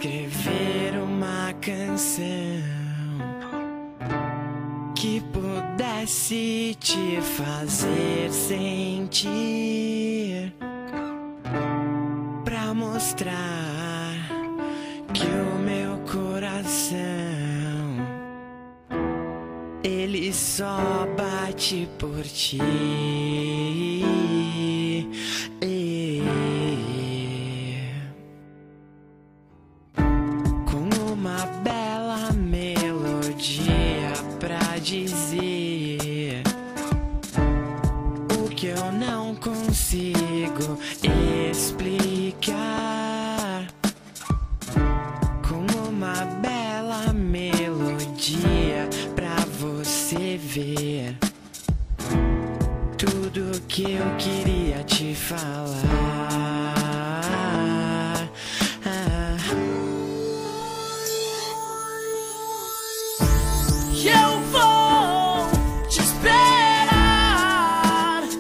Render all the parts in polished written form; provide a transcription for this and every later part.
escrever uma canção que pudesse te fazer sentir, pra mostrar que o meu coração, ele só bate por ti. Com uma bela melodia pra dizer o que eu não consigo explicar. Com uma bela melodia pra você ver tudo que eu queria te falar. Eu vou te esperar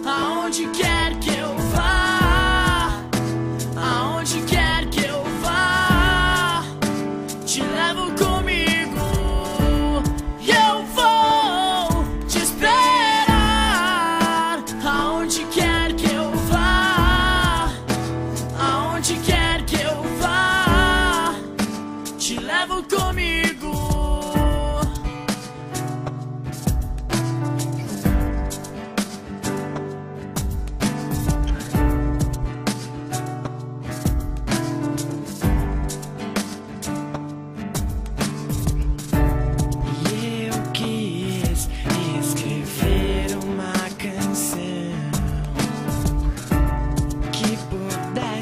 aonde quer que eu vá, aonde quer que eu vá, te levo comigo. Eu vou te esperar aonde quer que eu vá, aonde quer que eu vá, te levo comigo.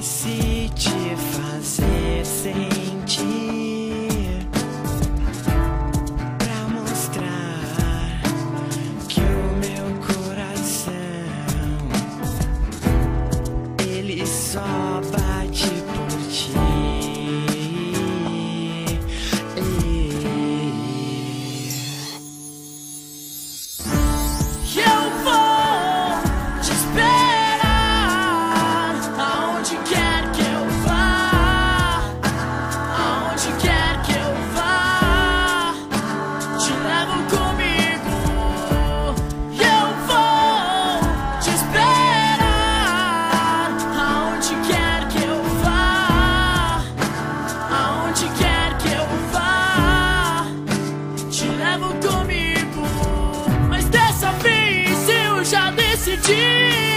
Se te fazer sentir, pra mostrar que o meu coração, ele só bate por ti. Eu vou te esperar aonde quer que eu vá, aonde quer que eu vá, te levo comigo. Eu vou te esperar aonde quer que eu vá, aonde quer que eu vá, te levo comigo. Mas dessa vez eu já decidi.